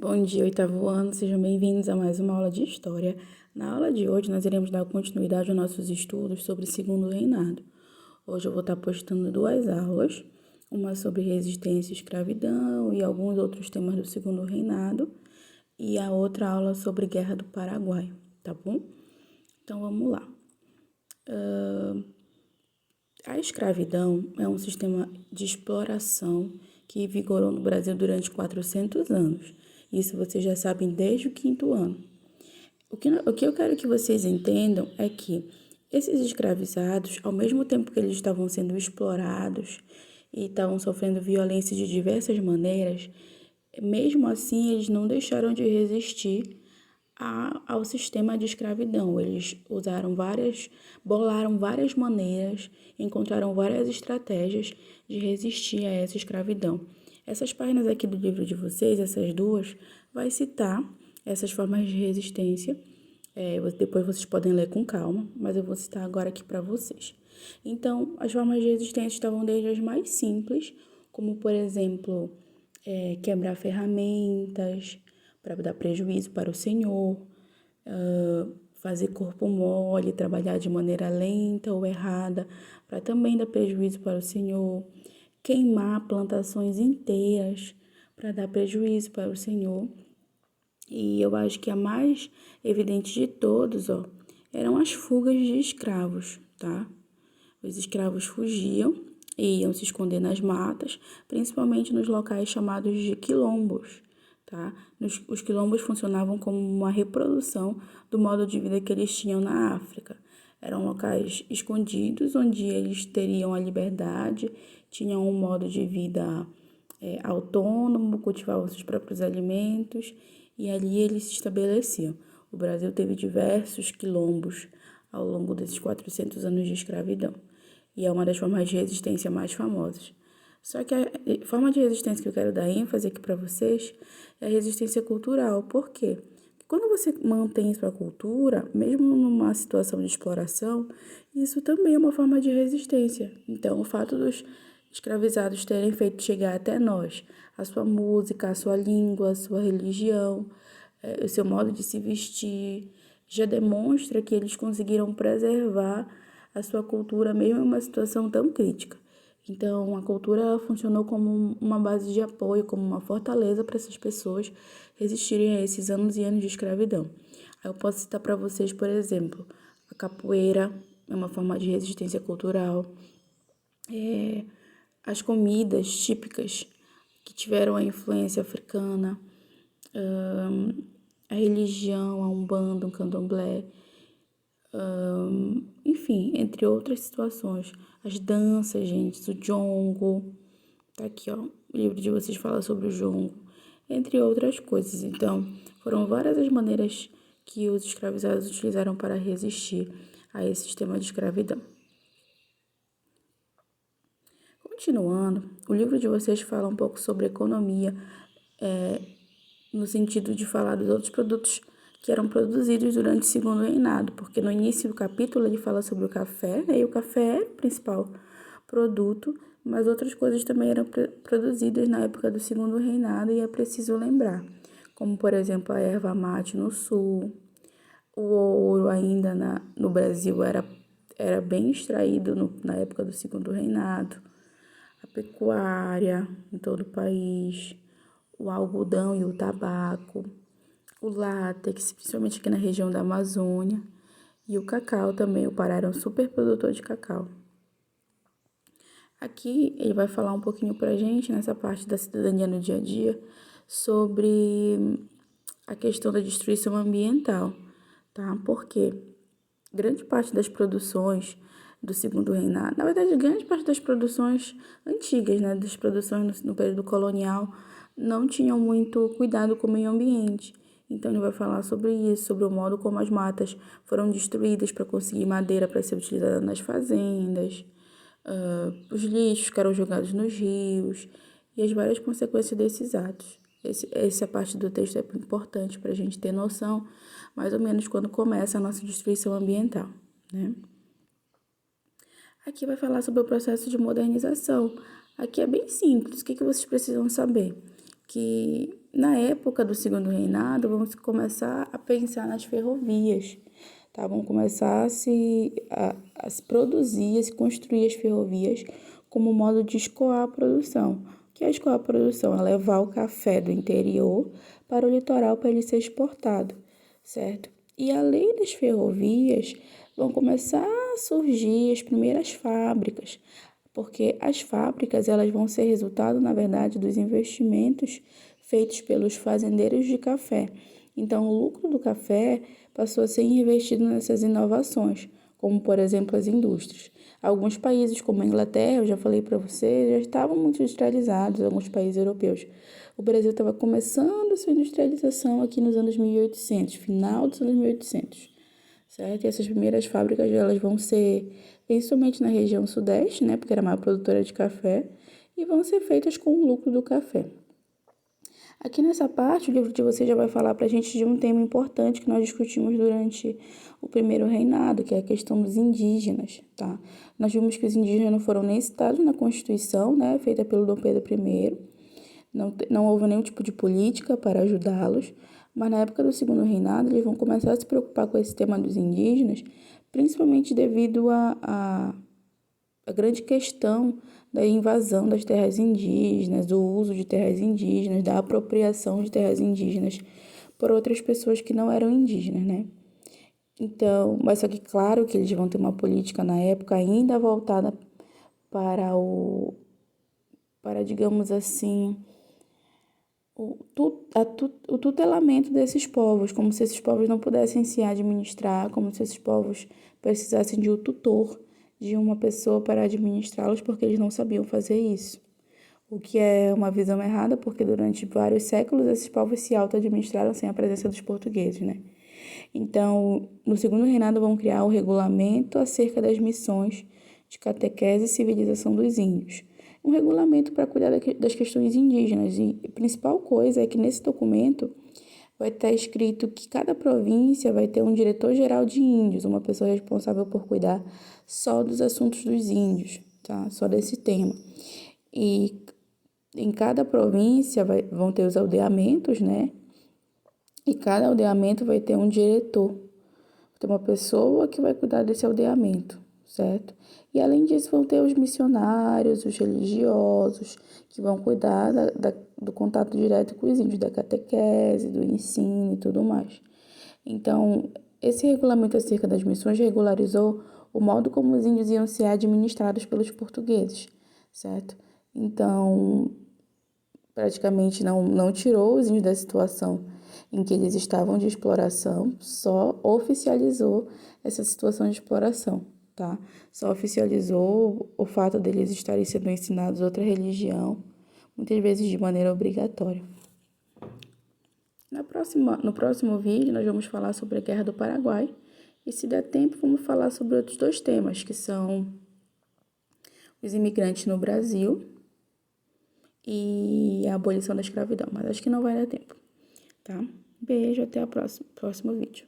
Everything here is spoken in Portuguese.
Bom dia, oitavo ano, sejam bem-vindos a mais uma aula de História. Na aula de hoje, nós iremos dar continuidade aos nossos estudos sobre o Segundo Reinado. Hoje eu vou estar postando duas aulas, uma sobre resistência e escravidão e alguns outros temas do Segundo Reinado, e a outra aula sobre Guerra do Paraguai, tá bom? Então vamos lá. A escravidão é um sistema de exploração que vigorou no Brasil durante 400 anos. Isso vocês já sabem desde o quinto ano. O que eu quero que vocês entendam é que esses escravizados, ao mesmo tempo que eles estavam sendo explorados e estavam sofrendo violência de diversas maneiras, mesmo assim eles não deixaram de resistir ao sistema de escravidão. Eles bolaram várias maneiras, encontraram várias estratégias de resistir a essa escravidão. Essas páginas aqui do livro de vocês, essas duas, vai citar essas formas de resistência. Depois vocês podem ler com calma, mas eu vou citar agora aqui para vocês. Então, as formas de resistência estavam desde as mais simples, como, por exemplo, quebrar ferramentas para dar prejuízo para o senhor, fazer corpo mole, trabalhar de maneira lenta ou errada para também dar prejuízo para o senhor, queimar plantações inteiras para dar prejuízo para o senhor. E eu acho que a mais evidente de todos, eram as fugas de escravos, tá? Os escravos fugiam e iam se esconder nas matas, principalmente nos locais chamados de quilombos, tá? Os quilombos funcionavam como uma reprodução do modo de vida que eles tinham na África. Eram locais escondidos, onde eles teriam a liberdade, tinham um modo de vida autônomo, cultivavam seus próprios alimentos e ali eles se estabeleciam. O Brasil teve diversos quilombos ao longo desses 400 anos de escravidão e é uma das formas de resistência mais famosas. Só que a forma de resistência que eu quero dar ênfase aqui para vocês é a resistência cultural. Por quê? Porque quando você mantém sua cultura, mesmo numa situação de exploração, isso também é uma forma de resistência. Então, o fato dos escravizados terem feito chegar até nós a sua música, a sua língua, a sua religião, o seu modo de se vestir, já demonstra que eles conseguiram preservar a sua cultura mesmo em uma situação tão crítica. Então, a cultura funcionou como uma base de apoio, como uma fortaleza para essas pessoas resistirem a esses anos e anos de escravidão. Aí eu posso citar para vocês, por exemplo, a capoeira é uma forma de resistência cultural, as comidas típicas que tiveram a influência africana, a religião, a Umbanda, o Candomblé, enfim, entre outras situações. As danças, gente, o jongo, tá aqui, o livro de vocês fala sobre o jongo, entre outras coisas. Então, foram várias as maneiras que os escravizados utilizaram para resistir a esse sistema de escravidão. Continuando, o livro de vocês fala um pouco sobre economia, no sentido de falar dos outros produtos que eram produzidos durante o Segundo Reinado, porque no início do capítulo ele fala sobre o café, e o café era o principal produto, mas outras coisas também eram produzidas na época do Segundo Reinado e é preciso lembrar, como por exemplo a erva mate no sul, o ouro ainda no Brasil era bem extraído na época do Segundo Reinado, a pecuária em todo o país, o algodão e o tabaco, o látex, principalmente aqui na região da Amazônia, e o cacau também. O Pará era um super produtor de cacau. Aqui ele vai falar um pouquinho pra gente, nessa parte da cidadania no dia a dia, sobre a questão da destruição ambiental, tá? Porque grande parte das produções do Segundo Reinado, na verdade, grande parte das produções antigas, né, das produções no período colonial, não tinham muito cuidado com o meio ambiente. Então, ele vai falar sobre isso, sobre o modo como as matas foram destruídas para conseguir madeira para ser utilizada nas fazendas, os lixos que eram jogados nos rios e as várias consequências desses atos. Essa parte do texto é importante para a gente ter noção, mais ou menos, quando começa a nossa destruição ambiental, né? Aqui vai falar sobre o processo de modernização. Aqui é bem simples. O que vocês precisam saber? Que na época do Segundo Reinado, vamos começar a pensar nas ferrovias, tá? Vamos começar a se produzir, a se construir as ferrovias como modo de escoar a produção. O que é escoar a produção? É levar o café do interior para o litoral para ele ser exportado, certo? E além das ferrovias, vão começar a surgir as primeiras fábricas, porque as fábricas elas vão ser resultado, na verdade, dos investimentos feitos pelos fazendeiros de café. Então, o lucro do café passou a ser investido nessas inovações, como, por exemplo, as indústrias. Alguns países, como a Inglaterra, eu já falei para você, já estavam muito industrializados, alguns países europeus. O Brasil estava começando a sua industrialização aqui nos anos 1800, final dos anos 1800, certo? E essas primeiras fábricas, elas vão ser principalmente na região sudeste, né, porque era a maior produtora de café, e vão ser feitas com o lucro do café. Aqui nessa parte, o livro de você já vai falar para a gente de um tema importante que nós discutimos durante o primeiro reinado, que é a questão dos indígenas, tá? Nós vimos que os indígenas não foram nem citados na Constituição, né, feita pelo Dom Pedro I, não houve nenhum tipo de política para ajudá-los, mas na época do Segundo Reinado eles vão começar a se preocupar com esse tema dos indígenas, principalmente devido a grande questão da invasão das terras indígenas, do uso de terras indígenas, da apropriação de terras indígenas por outras pessoas que não eram indígenas, né? Então, mas só que claro que eles vão ter uma política na época ainda voltada para, digamos assim, o tutelamento desses povos, como se esses povos não pudessem se administrar, como se esses povos precisassem de um tutor, de uma pessoa para administrá-los, porque eles não sabiam fazer isso. O que é uma visão errada, porque durante vários séculos esses povos se auto-administraram sem a presença dos portugueses, né? Então, no Segundo Reinado vão criar o regulamento acerca das missões de catequese e civilização dos índios. Um regulamento para cuidar das questões indígenas. E a principal coisa é que nesse documento vai estar escrito que cada província vai ter um diretor-geral de índios, uma pessoa responsável por cuidar só dos assuntos dos índios, tá? Só desse tema. E em cada província vão ter os aldeamentos, né? E cada aldeamento vai ter um diretor, vai ter uma pessoa que vai cuidar desse aldeamento, certo? E além disso vão ter os missionários, os religiosos, que vão cuidar do contato direto com os índios, da catequese, do ensino e tudo mais. Então, esse regulamento acerca das missões regularizou o modo como os índios iam ser administrados pelos portugueses, certo? Então, praticamente não tirou os índios da situação em que eles estavam de exploração, só oficializou essa situação de exploração, tá? Só oficializou o fato deles estarem sendo ensinados outra religião, muitas vezes de maneira obrigatória. No próximo vídeo, nós vamos falar sobre a Guerra do Paraguai, e se der tempo, vamos falar sobre outros dois temas, que são os imigrantes no Brasil e a abolição da escravidão, mas acho que não vai dar tempo, tá? Beijo, até o próximo vídeo.